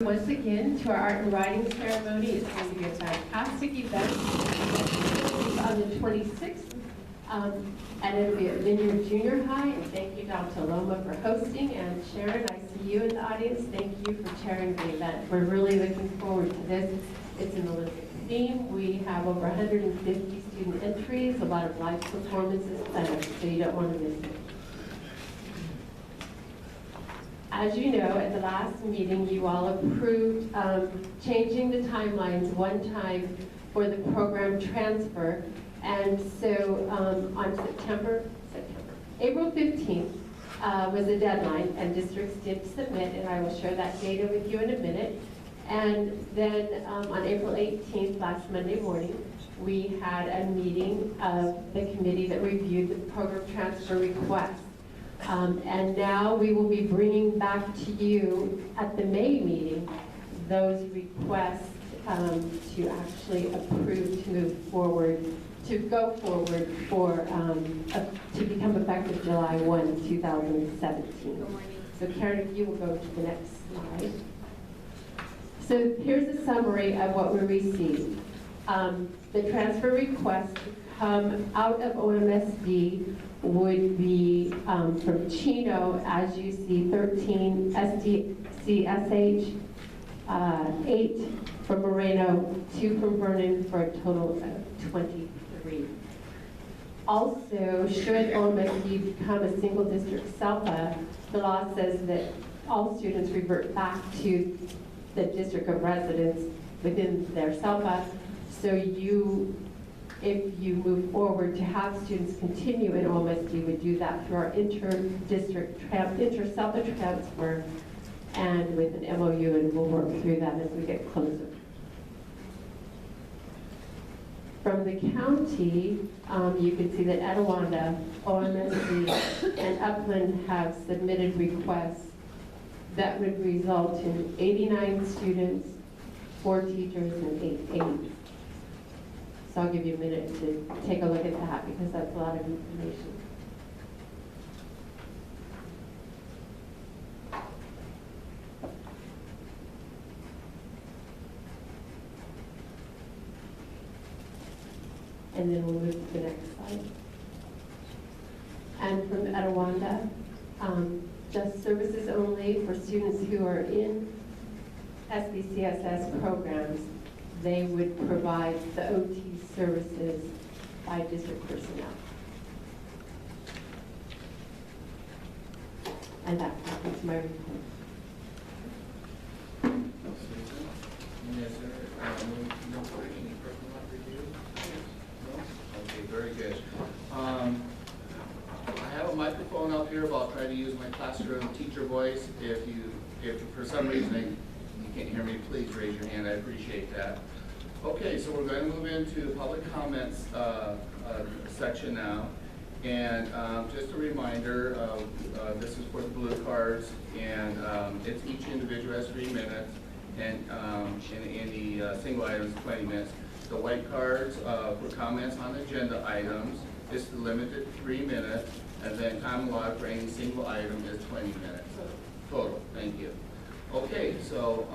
Once again to our art and writing ceremony. It's going to be a fantastic event. It's on the 26th, and it'll be at Vineyard Junior High. And thank you, Dr. Loma, for hosting. And Sharon, I see you in the audience. Thank you for chairing the event. We're really looking forward to this. It's an Olympic theme. We have over 150 student entries, a lot of live performances planned, so you don't want to miss it. As you know, at the last meeting, you all approved changing the timelines one time for the program transfer. And so on April 15th was the deadline, and districts did submit, and I will share that data with you in a minute. And then on April 18th, last Monday morning, we had a meeting of the committee that reviewed the program transfer request. And now we will be bringing back to you at the May meeting those requests to actually approve to move forward, to go forward for to become effective July 1, 2017. So Karen, if you will go to the next slide. So here's a summary of what we received. The transfer request to come out of OMSD would be from Chino, as you see, 13, SDCSH, 8 from Moreno, 2 from Vernon, for a total of 23. Also, should OMSD become a single district SELPA, the law says that all students revert back to the district of residence within their SELPA. So if you move forward to have students continue in OMSD, we do that through our inter-SELPA transfer and with an MOU, and we'll work through that as we get closer. From the county, you can see that Etiwanda, OMSD, and Upland have submitted requests that would result in 89 students, 4 teachers, and 8 aides. So I'll give you a minute to take a look at that because that's a lot of information. And then we'll move to the next slide. And from Etiwanda, just services only for students who are in SBCSS programs. They would provide the OT services by district personnel. And that concludes my report. Yes, sir. No any personal review? No? Okay, very good. I have a microphone up here, but I'll try to use my classroom teacher voice. If for some reason you can't hear me, please raise your hand. I appreciate that. Okay, so we're going to move into public comments section now. And just a reminder, this is for the blue cards, and it's each individual has 3 minutes, and in the single items, 20 minutes. The white cards for comments on agenda items is limited to 3 minutes, and then common law for any single item is 20 minutes total. Thank you. Okay, so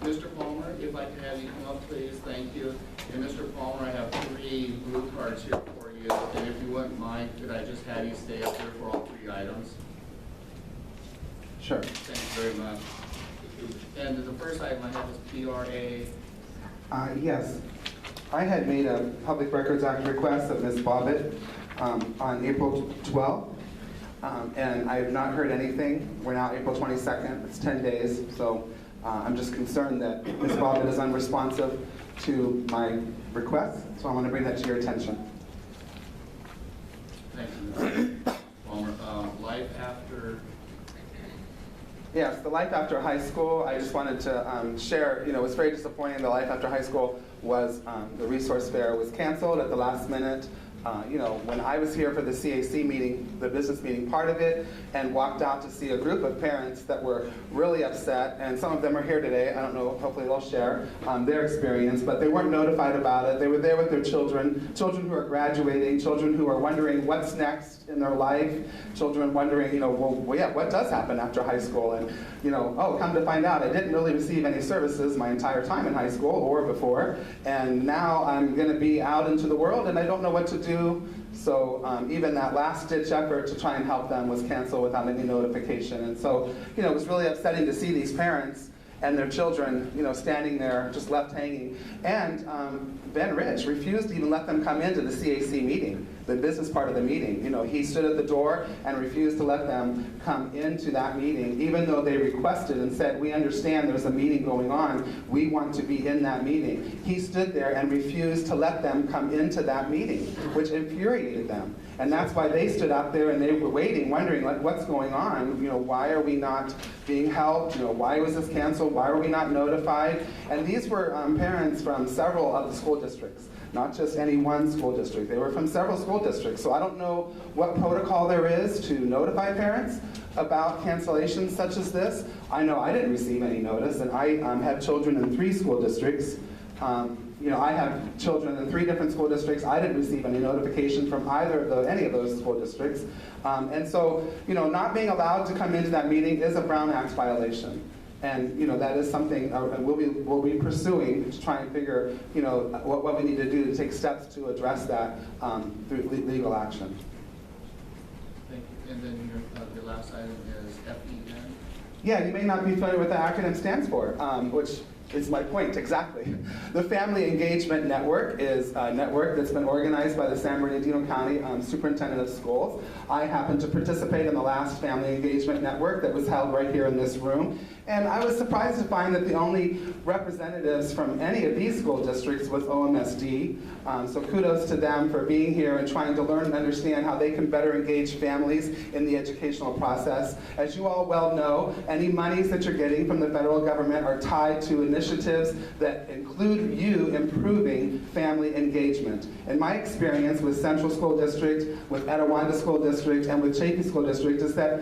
Mr. Palmer, if I could have you come up, please. Thank you. And Mr. Palmer, I have 3 blue cards here for you. And if you wouldn't mind, could I just have you stay up here for all 3 items? Sure. Thank you very much. And the first item I have is PRA. Yes. I had made a Public Records Act request of Ms. Bobbitt on April 12th. And I have not heard anything. We're now April 22nd. It's 10 days. So I'm just concerned that Ms. Bobbitt is unresponsive to my request. So I want to bring that to your attention. Thank you, Mr. Palmer. Life after. Yes, the Life After High School, I just wanted to share, it was very disappointing. The Life After High School was, the resource fair was canceled at the last minute. When I was here for the CAC meeting, the business meeting part of it, and walked out to see a group of parents that were really upset, and some of them are here today. I don't know, hopefully they'll share their experience, but they weren't notified about it. They were there with their children who are graduating, children who are wondering what's next in their life, children wondering, what does happen after high school? And, come to find out, I didn't really receive any services my entire time in high school or before, and now I'm going to be out into the world and I don't know what to do. So even that last-ditch effort to try and help them was canceled without any notification. And so, it was really upsetting to see these parents and their children, standing there just left hanging. And Ben Rich refused to even let them come into the CAC meeting, the business part of the meeting. He stood at the door and refused to let them come into that meeting, even though they requested and said, we understand there's a meeting going on, we want to be in that meeting. He stood there and refused to let them come into that meeting, which infuriated them. And that's why they stood out there and they were waiting, wondering, what's going on? Why are we not being helped? Why was this canceled? Why were we not notified? And these were parents from several of the school districts, not just any one school district. They were from several school districts. So I don't know what protocol there is to notify parents about cancellations such as this. I know I didn't receive any notice, and I have children in 3 school districts. I have children in 3 different school districts. I didn't receive any notification from any of those school districts. And so, not being allowed to come into that meeting is a Brown Act violation. And that is something we'll be pursuing to try and figure what we need to do to take steps to address that through legal action. Thank you. And then your last item is FEN. Yeah, you may not be familiar with what the acronym stands for, which is my point, exactly. The Family Engagement Network is a network that's been organized by the San Bernardino County Superintendent of Schools. I happened to participate in the last Family Engagement Network that was held right here in this room. And I was surprised to find that the only representatives from any of these school districts was OMSD. So kudos to them for being here and trying to learn and understand how they can better engage families in the educational process. As you all well know, any monies that you're getting from the federal government are tied to initiatives that include you improving family engagement. In my experience with Central School District, with Etiwanda School District, and with Chaffee School District is that,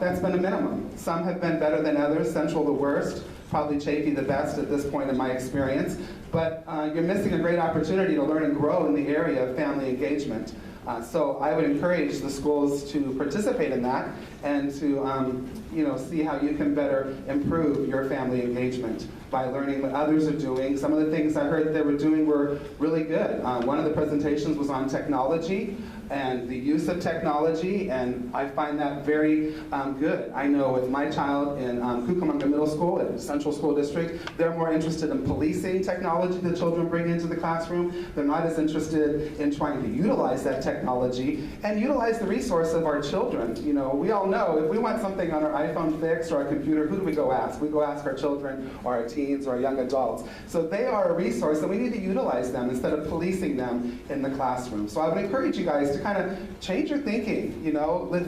that's been a minimum. Some have been better than others, Central the worst, probably Chaffee the best at this point in my experience. But you're missing a great opportunity to learn and grow in the area of family engagement. So I would encourage the schools to participate in that and to see how you can better improve your family engagement by learning what others are doing. Some of the things I heard they were doing were really good. One of the presentations was on technology and the use of technology, and I find that very good. I know with my child in Cucamonga Middle School at Central School District, they're more interested in policing technology that children bring into the classroom. They're not as interested in trying to utilize that technology and utilize the resource of our children. We all know if we want something on our iPhone fixed or our computer, who do we go ask? We go ask our children or our teens or our young adults. So they are a resource and we need to utilize them instead of policing them in the classroom. So I would encourage you guys to kind of change your thinking,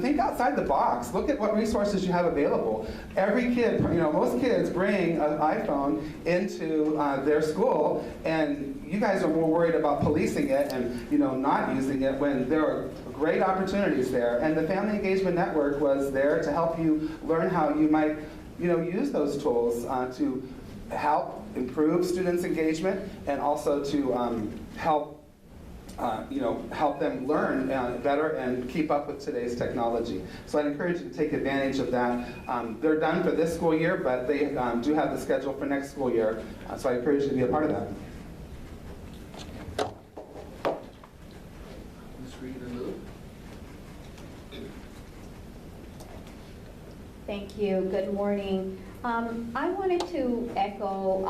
think outside the box. Look at what resources you have available. Every kid, most kids bring an iPhone into their school, and you guys are more worried about policing it and not using it when there are great opportunities there. And the Family Engagement Network was there to help you learn how you might use those tools to help improve students' engagement and also to help them learn better and keep up with today's technology. So I'd encourage you to take advantage of that. They're done for this school year, but they do have the schedule for next school year. So I encourage you to be a part of that. Ms. Reed and Lou? Thank you. Good morning. I wanted to echo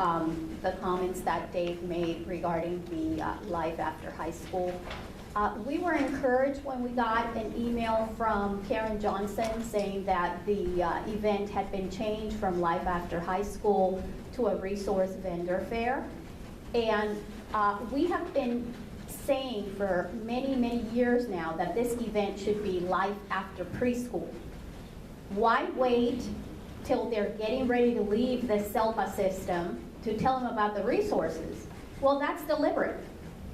the comments that Dave made regarding the Life After High School. We were encouraged when we got an email from Karen Johnson saying that the event had been changed from Life After High School to a resource vendor fair. And we have been saying for many, many years now that this event should be Life After Preschool. Why wait till they're getting ready to leave the SELPA system to tell them about the resources? Well, that's deliberate.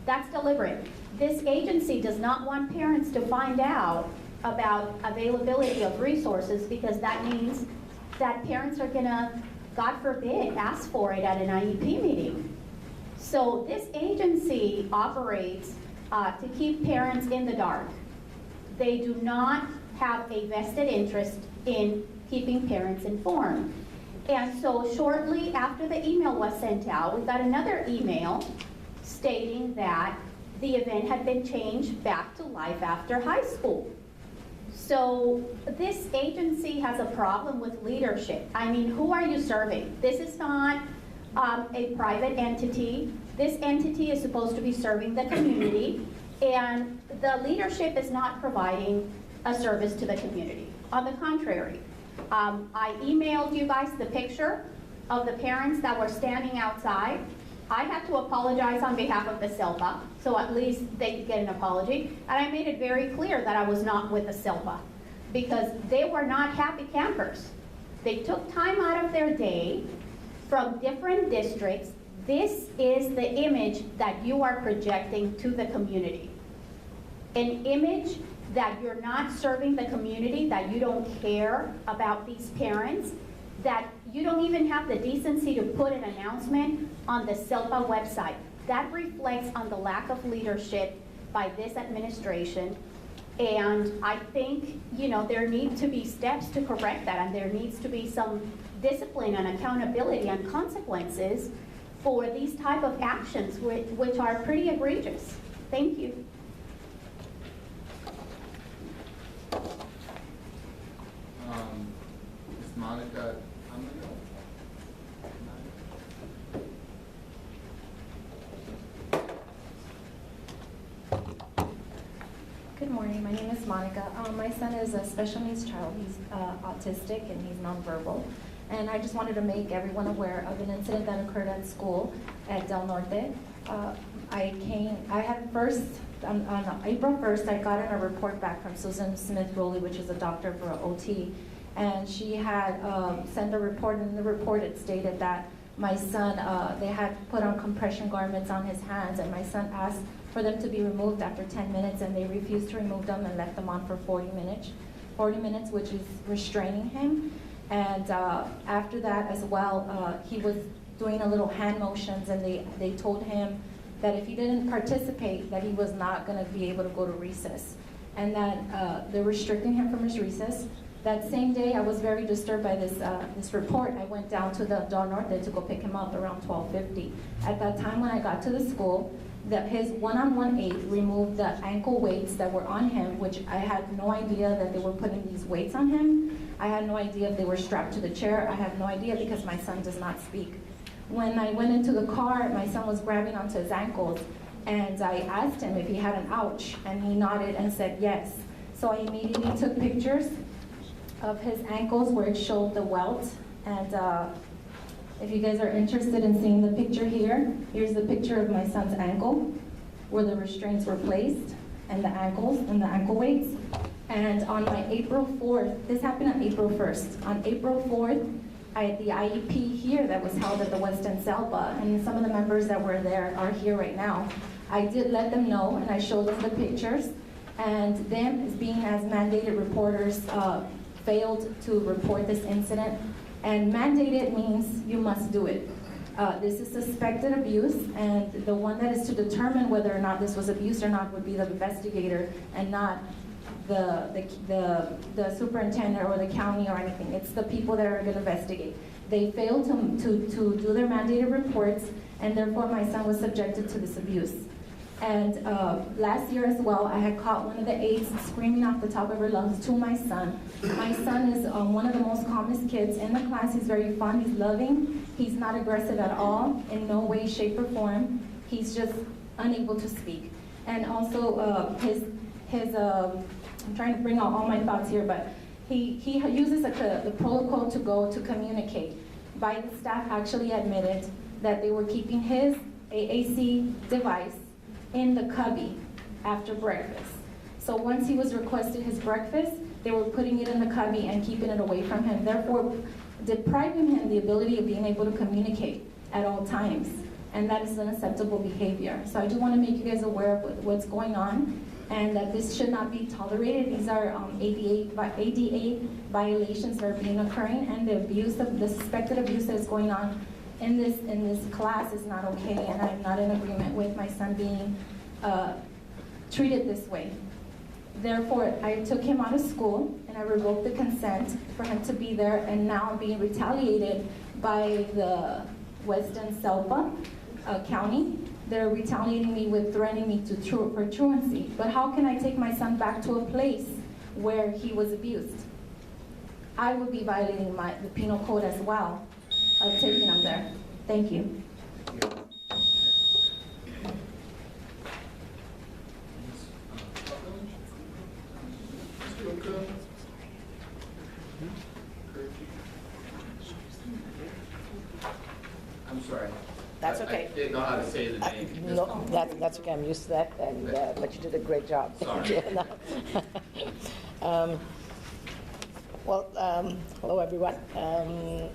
That's deliberate. this agency does not want parents to find out about availability of resources, because that means that parents are gonna, God forbid, ask for it at an IEP meeting. So this agency operates to keep parents in the dark. They do not have a vested interest in keeping parents informed. And so shortly after the email was sent out, we got another email stating that the event had been changed back to Life After High School. So this agency has a problem with leadership. I mean, who are you serving? This is not a private entity. This entity is supposed to be serving the community, and the leadership is not providing a service to the community. On the contrary, I emailed you guys the picture of the parents that were standing outside. I had to apologize on behalf of the SELPA, so at least they could get an apology. And I made it very clear that I was not with the SELPA, because they were not happy campers. They took time out of their day from different districts. This is the image that you are projecting to the community. An image that you're not serving the community, that you don't care about these parents, that you don't even have the decency to put an announcement on the SELPA website. That reflects on the lack of leadership by this administration. And I think, you know, there need to be steps to correct that, and there needs to be some discipline and accountability and consequences for these type of actions, which are pretty egregious. Thank you. Ms. Monica, Good morning, my name is Monica. My son is a special needs child. He's autistic and he's nonverbal. And I just wanted to make everyone aware of an incident that occurred at school at Del Norte. On April 1st, I got a report back from Susan Smith-Rowley, which is a doctor for OT. And she had sent a report, and in the report it stated that my son, they had put on compression garments on his hands, and my son asked for them to be removed after 10 minutes, and they refused to remove them and left them on for 40 minutes, which is restraining him. And after that as well, he was doing a little hand motions, and they told him that if he didn't participate, that he was not gonna be able to go to recess, and that they're restricting him from his recess. That same day, I was very disturbed by this report. I went down to the Del Norte to go pick him up around 12:50. At that time, when I got to the school, his one-on-one aide removed the ankle weights that were on him, which I had no idea that they were putting these weights on him. I had no idea if they were strapped to the chair. I had no idea, because my son does not speak. When I went into the car, my son was grabbing onto his ankles, and I asked him if he had an ouch, and he nodded and said yes. So I immediately took pictures of his ankles where it showed the welt, and if you guys are interested in seeing the picture here, here's the picture of my son's ankle, where the restraints were placed, and the ankles, and the ankle weights. And on my April 4th, this happened on April 1st. On April 4th, at the IEP here that was held at the West End SELPA, and some of the members that were there are here right now, I did let them know, and I showed them the pictures, and them, being as mandated reporters, failed to report this incident. And mandated means you must do it. This is suspected abuse, and the one that is to determine whether or not this was abuse or not would be the investigator, and not the superintendent or the county or anything. It's the people that are going to investigate. They failed to do their mandated reports, and therefore my son was subjected to this abuse. And last year as well, I had caught one of the aides screaming off the top of her lungs to my son. My son is one of the most calmest kids in the class. He's very fun, he's loving, he's not aggressive at all, in no way, shape, or form. He's just unable to speak. And also I'm trying to bring out all my thoughts here, but he uses the protocol to go to communicate. By the staff actually admitted that they were keeping his AAC device in the cubby after breakfast. So once he was requested his breakfast, they were putting it in the cubby and keeping it away from him, therefore depriving him the ability of being able to communicate at all times. and that is unacceptable behavior. So I do want to make you guys aware of what's going on, and that this should not be tolerated. These are ADA violations that are being occurring, and the suspected abuse that is going on in this class is not okay, and I'm not in agreement with my son being treated this way. Therefore, I took him out of school, and I revoked the consent for him to be there, and now I'm being retaliated by the Weston Selpa County. They're retaliating me with threatening me for truancy. But how can I take my son back to a place where he was abused? I would be violating the penal code as well of taking him there. Thank you. I'm sorry. That's okay. I didn't know how to say the name. No, that's okay, I'm used to that, and, but you did a great job. Sorry. Hello everyone.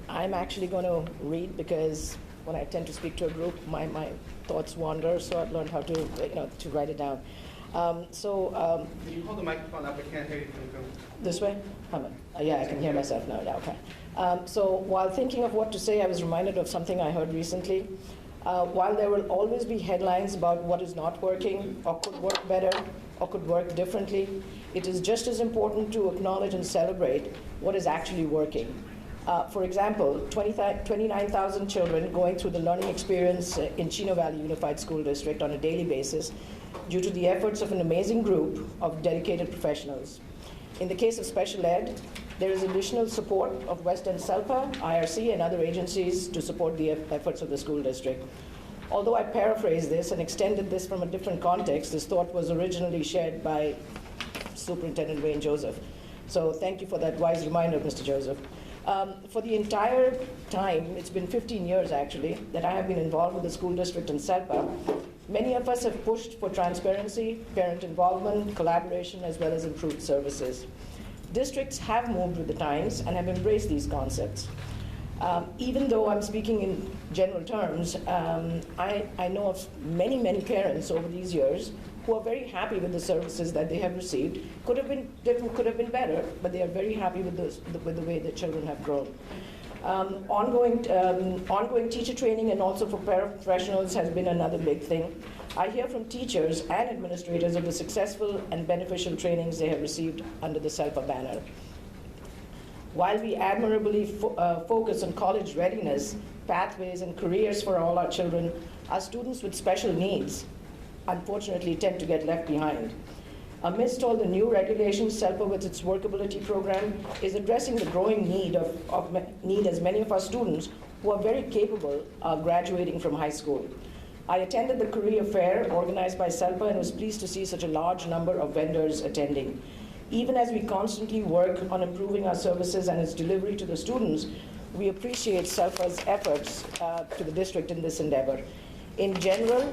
I'm actually going to read because when I tend to speak to a group, my thoughts wander, so I've learned how to, to write it down. Can you hold the microphone up? I can't hear you. This way? Yeah, I can hear myself now. Yeah, okay. So while thinking of what to say, I was reminded of something I heard recently. While there will always be headlines about what is not working, or could work better, or could work differently, it is just as important to acknowledge and celebrate what is actually working. For example, 29,000 children going through the learning experience in Chino Valley Unified School District on a daily basis due to the efforts of an amazing group of dedicated professionals. In the case of special ed, there is additional support of West End SELPA, IRC, and other agencies to support the efforts of the school district. Although I paraphrased this and extended this from a different context, this thought was originally shared by Superintendent Wayne Joseph. So thank you for that wise reminder, Mr. Joseph. For the entire time, it's been 15 years actually, that I have been involved with the school district and SELPA, many of us have pushed for transparency, parent involvement, collaboration, as well as improved services. Districts have moved with the times and have embraced these concepts. Even though I'm speaking in general terms, I know of many, many parents over these years who are very happy with the services that they have received. Could have been different, could have been better, but they are very happy with the way the children have grown. Ongoing teacher training and also for paraprofessionals has been another big thing. I hear from teachers and administrators of the successful and beneficial trainings they have received under the SELPA banner. While we admirably focus on college readiness, pathways, and careers for all our children, our students with special needs unfortunately tend to get left behind. Amidst all the new regulations, SELPA with its workability program is addressing the growing need as many of our students who are very capable are graduating from high school. I attended the career fair organized by SELPA and was pleased to see such a large number of vendors attending. Even as we constantly work on improving our services and its delivery to the students, we appreciate SELPA's efforts to the district in this endeavor. In general,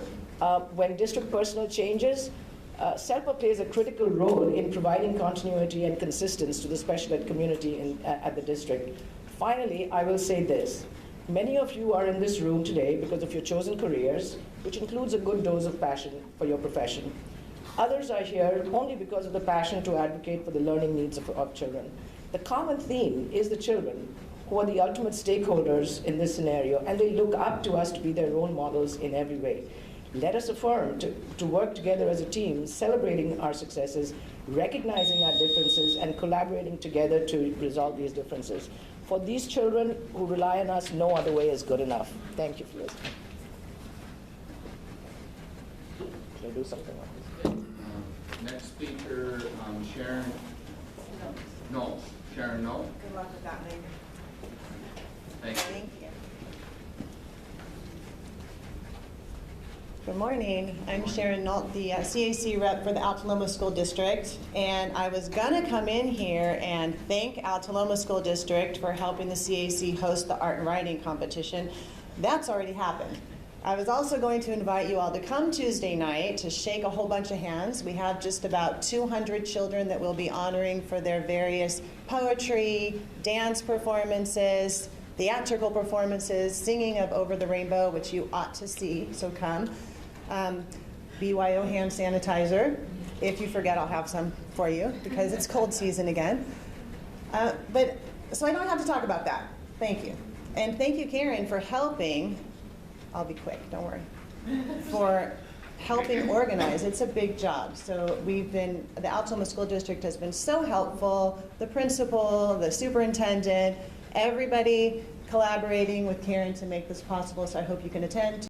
when district personnel changes, SELPA plays a critical role in providing continuity and consistency to the special ed community at the district. Finally, I will say this. Many of you are in this room today because of your chosen careers, which includes a good dose of passion for your profession. Others are here only because of the passion to advocate for the learning needs of children. The common theme is the children, who are the ultimate stakeholders in this scenario, and they look up to us to be their role models in every way. Let us affirm to work together as a team, celebrating our successes, recognizing our differences, and collaborating together to resolve these differences. For these children who rely on us, no other way is good enough. Thank you for listening. Should I do something like this? Next speaker, Sharon. No. Sharon, no? Good luck with that, Mayor. Thank you. Thank you. Good morning. I'm Sharon Nault, the CAC rep for the Alta Loma School District, and I was gonna come in here and thank Alta Loma School District for helping the CAC host the art and writing competition. That's already happened. I was also going to invite you all to come Tuesday night to shake a whole bunch of hands. We have just about 200 children that we'll be honoring for their various poetry, dance performances, theatrical performances, singing of Over the Rainbow, which you ought to see, so come. BYO hand sanitizer. If you forget, I'll have some for you because it's cold season again. So I don't have to talk about that. Thank you. And thank you, Karen, for helping. I'll be quick, don't worry. For helping organize. It's a big job. So the Altaloma School District has been so helpful. The principal, the superintendent, everybody collaborating with Karen to make this possible. So I hope you can attend